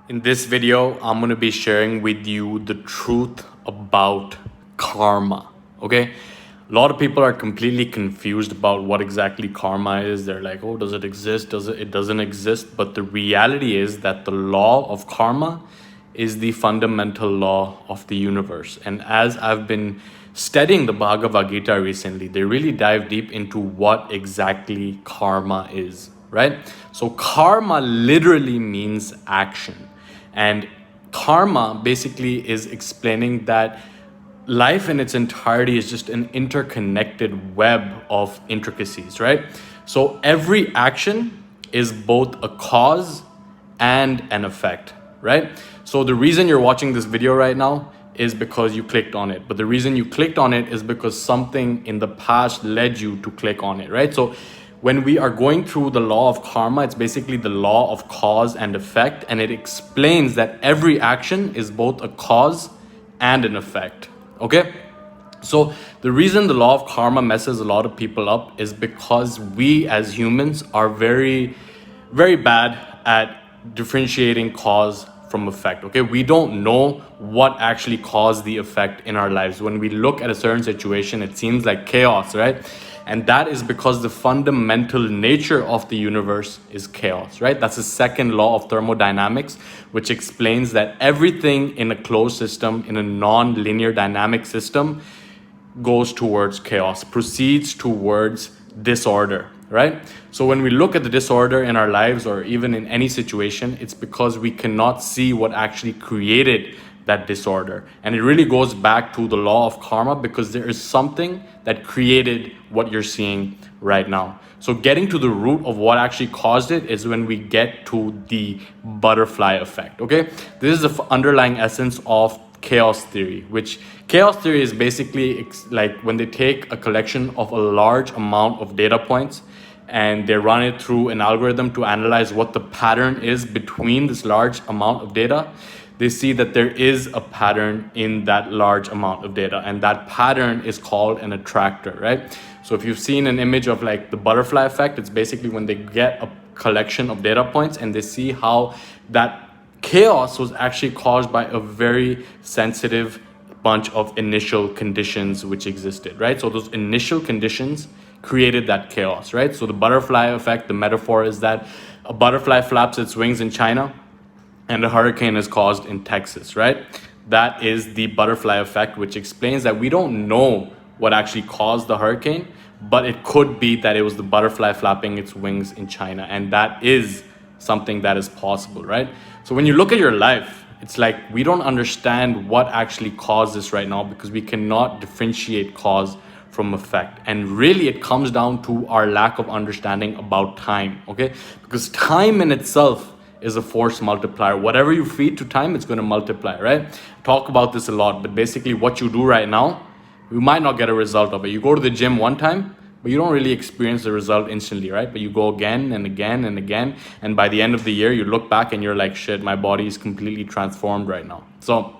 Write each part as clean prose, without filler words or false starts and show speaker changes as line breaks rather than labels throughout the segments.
In this video, I'm going to be sharing with you the truth about karma. Okay? A lot of people are completely confused about what exactly karma is. They're like, oh, does it exist? It doesn't exist. But the reality is that the law of karma is the fundamental law of the universe. And as I've been studying the Bhagavad Gita recently, they really dive deep into what exactly karma is, right? So karma literally means action. And karma basically is explaining that life in its entirety is just an interconnected web of intricacies, right? So every action is both a cause and an effect, right? So the reason you're watching this video right now is because you clicked on it. But the reason you clicked on it is because something in the past led you to click on it, right? So when we are going through the law of karma, it's basically the law of cause and effect, and it explains that every action is both a cause and an effect. Okay? So the reason the law of karma messes a lot of people up is because we as humans are very, very bad at differentiating cause from effect. Okay, we don't know what actually caused the effect in our lives. When we look at a certain situation, it seems like chaos, right? And that is because the fundamental nature of the universe is chaos, right? That's the second law of thermodynamics, which explains that everything in a closed system, in a non-linear dynamic system, goes towards chaos, proceeds towards disorder, right? So when we look at the disorder in our lives or even in any situation, it's because we cannot see what actually created that disorder. And it really goes back to the law of karma, because there is something that created what you're seeing right now. So getting to the root of what actually caused it is when we get to the butterfly effect, okay? This is the underlying essence of chaos theory, which chaos theory is basically like when they take a collection of a large amount of data points and they run it through an algorithm to analyze what the pattern is between this large amount of data. They see that there is a pattern in that large amount of data, and that pattern is called an attractor, right? So if you've seen an image of like the butterfly effect, it's basically when they get a collection of data points and they see how that chaos was actually caused by a very sensitive bunch of initial conditions which existed, right? So those initial conditions created that chaos, right? So the butterfly effect, the metaphor is that a butterfly flaps its wings in China and a hurricane is caused in Texas, right? That is the butterfly effect, which explains that we don't know what actually caused the hurricane, but it could be that it was the butterfly flapping its wings in China. And that is something that is possible, right? So when you look at your life, it's like we don't understand what actually caused this right now because we cannot differentiate cause from effect. And really it comes down to our lack of understanding about time, okay? Because time in itself is a force multiplier. Whatever you feed to time, it's going to multiply, right? Talk about this a lot, but basically what you do right now, you might not get a result of it. You go to the gym one time, but you don't really experience the result instantly, right? But you go again and again and again, and by the end of the year, you look back and you're like, shit, my body is completely transformed right now. So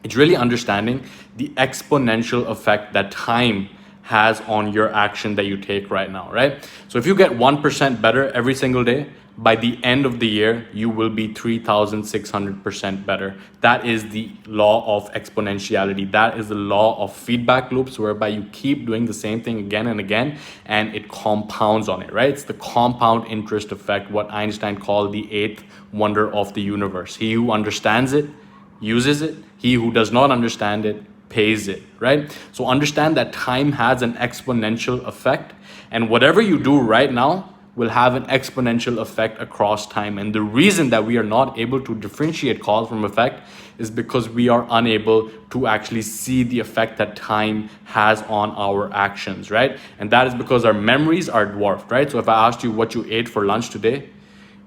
it's really understanding the exponential effect that time has on your action that you take right now, right? So if you get 1% better every single day, by the end of the year, you will be 3,600% better. That is the law of exponentiality. That is the law of feedback loops, whereby you keep doing the same thing again and again, and it compounds on it, right? It's the compound interest effect, what Einstein called the eighth wonder of the universe. He who understands it uses it. He who does not understand it pays it, right? So understand that time has an exponential effect, and whatever you do right now will have an exponential effect across time. And the reason that we are not able to differentiate cause from effect is because we are unable to actually see the effect that time has on our actions, right? And that is because our memories are dwarfed, right? So if I asked you what you ate for lunch today,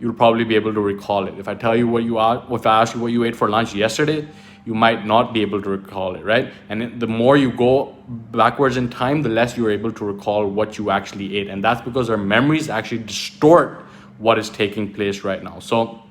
you'll probably be able to recall it. If I tell you if I ask you what you ate for lunch yesterday, you might not be able to recall it, right? And the more you go backwards in time, the less you're able to recall what you actually ate. And that's because our memories actually distort what is taking place right now. So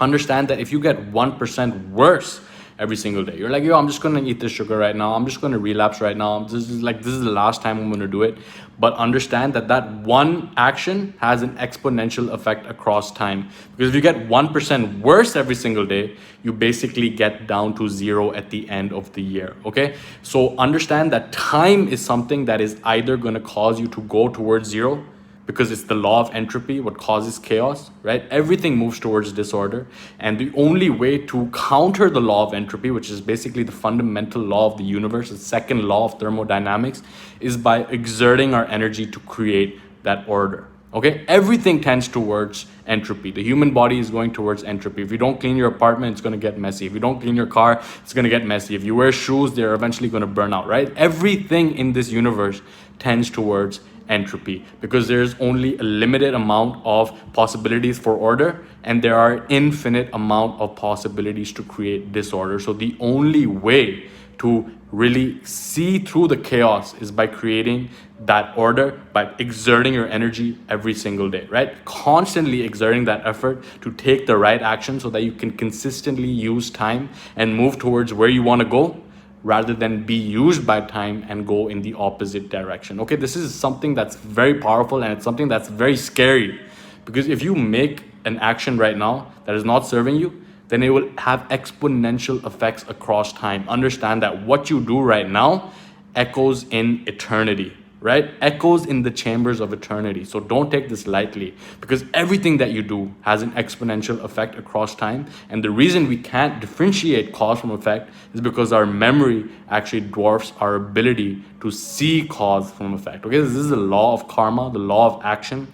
understand that if you get 1% worse every single day. You're like, yo, I'm just gonna eat this sugar right now. I'm just gonna relapse right now. This is the last time I'm gonna do it. But understand that that one action has an exponential effect across time. Because if you get 1% worse every single day, you basically get down to zero at the end of the year. Okay, so understand that time is something that is either gonna cause you to go towards zero, because it's the law of entropy what causes chaos, right? Everything moves towards disorder, and the only way to counter the law of entropy, which is basically the fundamental law of the universe, the second law of thermodynamics, is by exerting our energy to create that order. Okay, everything tends towards entropy. The human body is going towards entropy. If you don't clean your apartment, it's going to get messy. If you don't clean your car, it's going to get messy. If you wear shoes, they're eventually going to burn out, right? Everything in this universe tends towards entropy, because there's only a limited amount of possibilities for order, and there are infinite amount of possibilities to create disorder. So the only way to really see through the chaos is by creating that order, by exerting your energy every single day, right? Constantly exerting that effort to take the right action so that you can consistently use time and move towards where you want to go, rather than be used by time and go in the opposite direction. Okay, this is something that's very powerful, and it's something that's very scary, because if you make an action right now that is not serving you, then it will have exponential effects across time. Understand that what you do right now echoes in eternity, right? Echoes in the chambers of eternity. So don't take this lightly, because everything that you do has an exponential effect across time. And the reason we can't differentiate cause from effect is because our memory actually dwarfs our ability to see cause from effect. Okay, this is the law of karma, the law of action,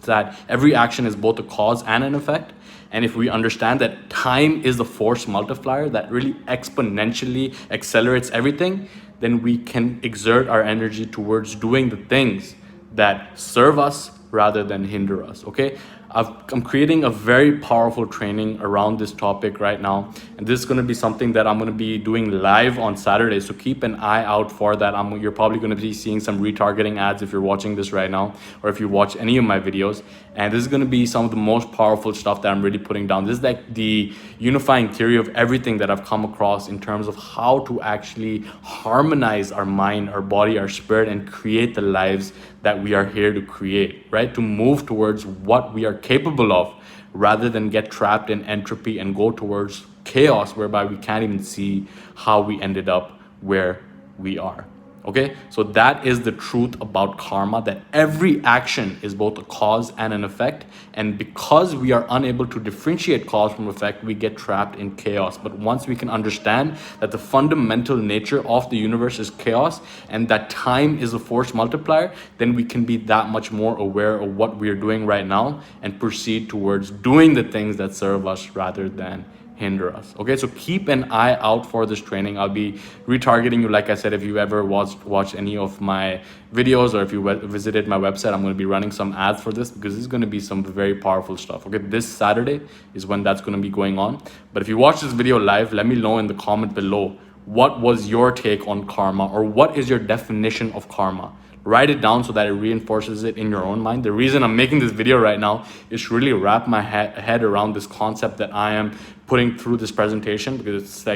that every action is both a cause and an effect. And if we understand that time is the force multiplier that really exponentially accelerates everything, then we can exert our energy towards doing the things that serve us rather than hinder us. Okay, I'm creating a very powerful training around this topic right now, and this is going to be something that I'm going to be doing live on Saturday, so keep an eye out for that. You're probably going to be seeing some retargeting ads if you're watching this right now, or if you watch any of my videos. And this is going to be some of the most powerful stuff that I'm really putting down. This is like the unifying theory of everything that I've come across in terms of how to actually harmonize our mind, our body, our spirit, and create the lives that we are here to create, right? To move towards what we are capable of, rather than get trapped in entropy and go towards chaos, whereby we can't even see how we ended up where we are. Okay, so that is the truth about karma, that every action is both a cause and an effect. And because we are unable to differentiate cause from effect, we get trapped in chaos. But once we can understand that the fundamental nature of the universe is chaos, and that time is a force multiplier, then we can be that much more aware of what we're doing right now and proceed towards doing the things that serve us rather than hinder us. Okay, so keep an eye out for this training. I'll be retargeting you, like I said. If you ever watched any of my videos, or if you visited my website, I'm going to be running some ads for this, because this is going to be some very powerful stuff. Okay, this Saturday is when that's going to be going on. But if you watch this video live, let me know in the comment below, what was your take on karma, or what is your definition of karma? Write it down so that it reinforces it in your own mind. The reason I'm making this video right now is to really wrap my head around this concept that I am putting through this presentation, because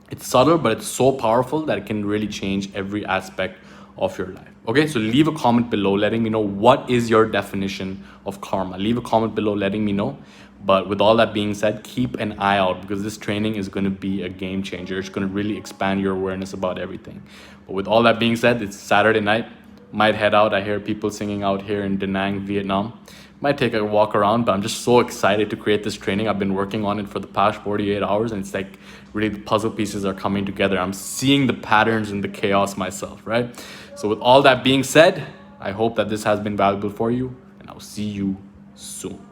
it's subtle, but it's so powerful that it can really change every aspect of your life. Okay, so leave a comment below letting me know, what is your definition of karma? Leave a comment below letting me know. But with all that being said, keep an eye out, because this training is going to be a game changer. It's going to really expand your awareness about everything. But with all that being said, it's Saturday night. Might head out. I hear people singing out here in Da Nang, Vietnam. Might take a walk around, but I'm just so excited to create this training. I've been working on it for the past 48 hours, and it's like really the puzzle pieces are coming together. I'm seeing the patterns and the chaos myself, right? So with all that being said, I hope that this has been valuable for you, and I'll see you soon.